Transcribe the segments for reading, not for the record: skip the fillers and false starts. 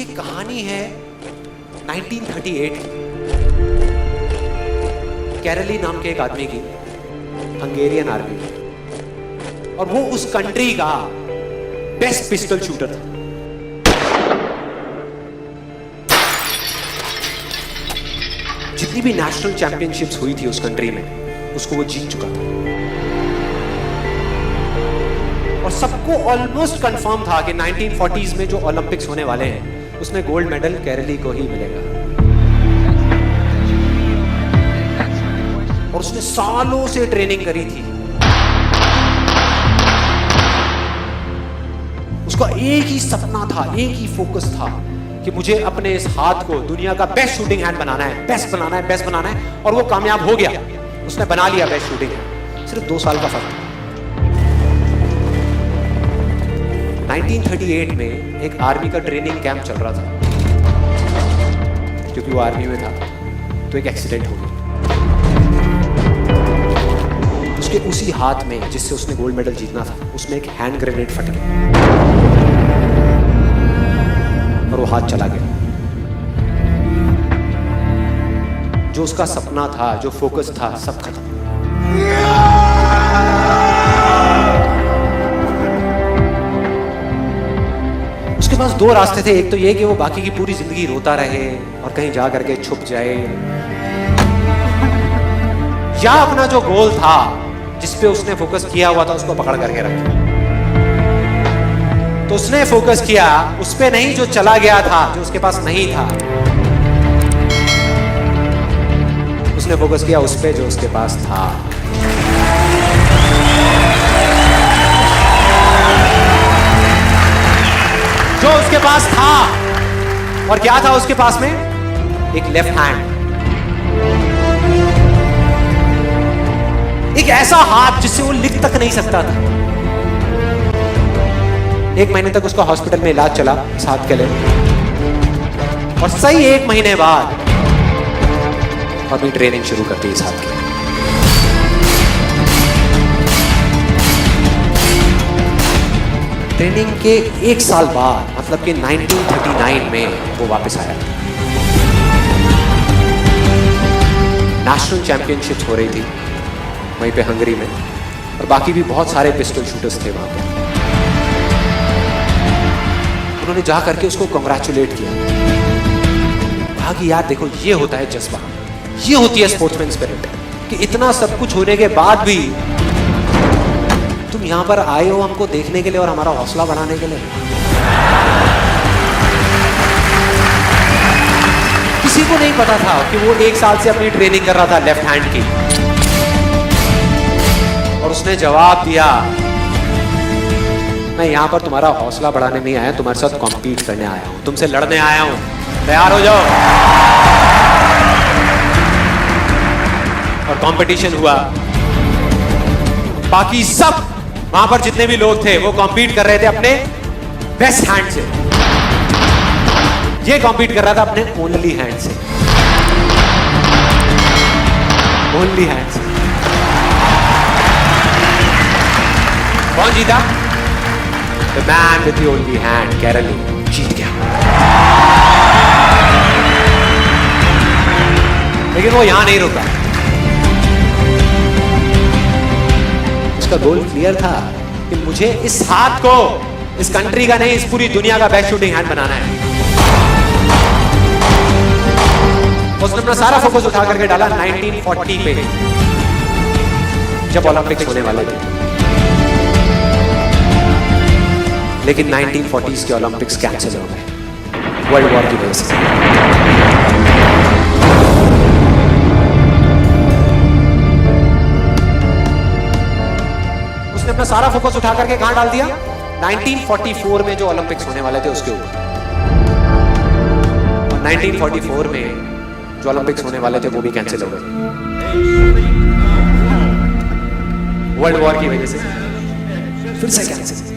ये कहानी है 1938 कैरली नाम के एक आदमी की, हंगेरियन आर्मी, और वो उस कंट्री का बेस्ट पिस्टल शूटर था। जितनी भी नेशनल चैंपियनशिप्स हुई थी उस कंट्री में, उसको वो जीत चुका था। और सबको ऑलमोस्ट कंफर्म था कि 1940s में जो ओलंपिक्स होने वाले हैं उसमें गोल्ड मेडल कैरली को ही मिलेगा। और उसने सालों से ट्रेनिंग करी थी। उसका एक ही सपना था, एक ही फोकस था कि मुझे अपने इस हाथ को दुनिया का बेस्ट शूटिंग हैंड बनाना है, बेस्ट बनाना है, बेस्ट बनाना है। और वो कामयाब हो गया, उसने बना लिया बेस्ट शूटिंग हैंड। सिर्फ 2 साल का फर्क था। 1938 में एक आर्मी का ट्रेनिंग कैंप चल रहा था। क्योंकि वो आर्मी में था तो एक एक्सीडेंट हो गया। उसके उसी हाथ में जिससे उसने गोल्ड मेडल जीतना था, उसमें एक हैंड ग्रेनेड फट गया और वो हाथ चला गया। जो उसका सपना था, जो फोकस था, सब खत्म। उसके पास 2 रास्ते थे। एक तो ये कि वो बाकी की पूरी जिंदगी रोता रहे और कहीं जा करके छुप जाए, या अपना जो गोल था जिस पे उसने फोकस किया हुआ था उसको पकड़ करके रखे। तो उसने फोकस किया उस पे नहीं जो चला गया था, जो उसके पास नहीं था। उसने फोकस किया उस पे जो उसके पास था। जो उसके पास था। और क्या था उसके पास में? एक लेफ्ट हैंड, एक ऐसा हाथ जिससे वो लिख तक नहीं सकता था। 1 महीने तक उसका हॉस्पिटल में इलाज चला इस हाथ के लिए, और सही 1 महीने बाद अपनी ट्रेनिंग शुरू कर दी इस हाथ की। ट्रेनिंग के 1 साल बाद, मतलब कि 1939 में वो वापस आया। नेशनल चैंपियनशिप्स हो रही थी वहीं पे हंगरी में, और बाकी भी बहुत सारे पिस्टल शूटर्स थे वहां पे। उन्होंने जा करके उसको कांग्रेचुलेट किया। कहा कि यार देखो, ये होता है जज्बा, ये होती है स्पोर्ट्समैन स्पिरिट, कि इतना सब कुछ होने के बाद भी तुम यहां पर आए हो हमको देखने के लिए और हमारा हौसला बढ़ाने के लिए। किसी को नहीं पता था कि वो 1 साल से अपनी ट्रेनिंग कर रहा था लेफ्ट हैंड की। और उसने जवाब दिया, मैं यहां पर तुम्हारा हौसला बढ़ाने नहीं आया, तुम्हारे साथ कॉम्पीट करने आया हूं, तुमसे लड़ने आया हूं, तैयार हो जाओ। और कंपटीशन हुआ। बाकी सब वहां पर जितने भी लोग थे वो कॉम्पीट कर रहे थे अपने बेस्ट हैंड से। ये कॉम्पीट कर रहा था अपने ओनली हैंड से, ओनली हैंड से। कौन जीता? The man with the only hand, Kairali, जीत गया। लेकिन वो यहां नहीं रुका। उसका गोल क्लियर था कि मुझे इस हाथ को इस कंट्री का नहीं, इस पूरी दुनिया का बेस्ट शूटिंग हैंड बनाना है। उसने अपना सारा फोकस उठा करके डाला 1940 पे, जब ओलंपिक्स होने वाले थे। लेकिन 1940s के ओलंपिक्स कैंसिल हो गए वर्ल्ड वॉर की वजह से। उसने अपना सारा फोकस उठा करके कहां डाल दिया? 1944 में जो ओलंपिक्स होने वाले थे उसके ऊपर। और 1944 में जो ओलंपिक्स होने वाले थे वो भी कैंसिल हो गए वर्ल्ड वॉर की वजह से। फिर से कैंसिल।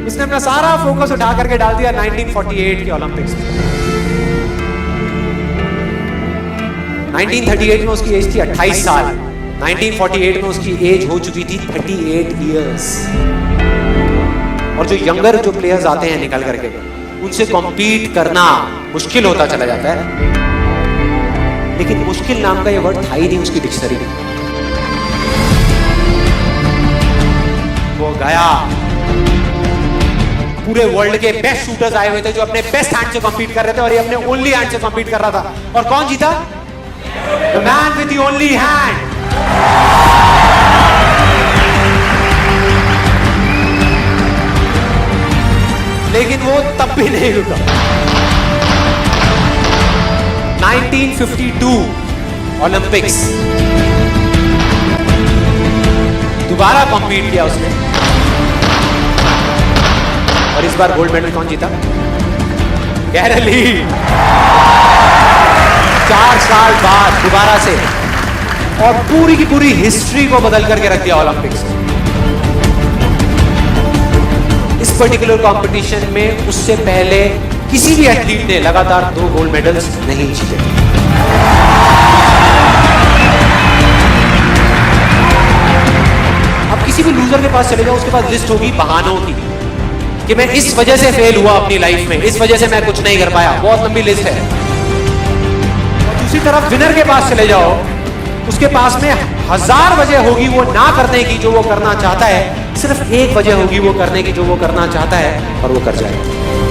उसने अपना सारा फोकस उठा करके डाल दिया 1948 के ओलंपिक्स में। 1938 में उसकी एज थी 28 साल, 1948 में उसकी एज हो चुकी थी 38 इयर्स। और जो यंगर जो प्लेयर्स आते हैं निकल करके, उनसे कॉम्पीट करना मुश्किल होता चला जाता है। लेकिन मुश्किल नाम का ये वर्ड था ही नहीं उसकी डिक्शनरी में। वो गया, पूरे वर्ल्ड के बेस्ट शूटर्स आए हुए थे जो अपने बेस्ट हैंड से कॉम्पीट कर रहे थे, और ये अपने ओनली हैंड से कॉम्पीट कर रहा था। और कौन जीता? The man with the only hand. लेकिन वो तब भी नहीं रुका। 1952 ओलंपिक्स, दोबारा कॉम्पीट किया उसने, और इस बार गोल्ड मेडल कौन जीता? गैरल ली। 4 साल बाद दोबारा से, और पूरी की पूरी हिस्ट्री को बदल करके रख दिया ओलंपिक्स। इस पर्टिकुलर कंपटीशन में उससे पहले किसी भी एथलीट ने लगातार 2 गोल्ड मेडल्स नहीं जीते। अब किसी भी लूजर के पास चले जाओ, उसके पास लिस्ट होगी बहानों की कि मैं इस वजह से फेल हुआ अपनी लाइफ में, इस वजह से मैं कुछ नहीं कर पाया। बहुत लंबी लिस्ट है। और दूसरी तरफ विनर के पास चले जाओ, उसके पास में 1000 वजह होगी वो ना करने की जो वो करना चाहता है, सिर्फ एक वजह होगी वो करने की जो वो करना चाहता है, और वो कर जाएगा।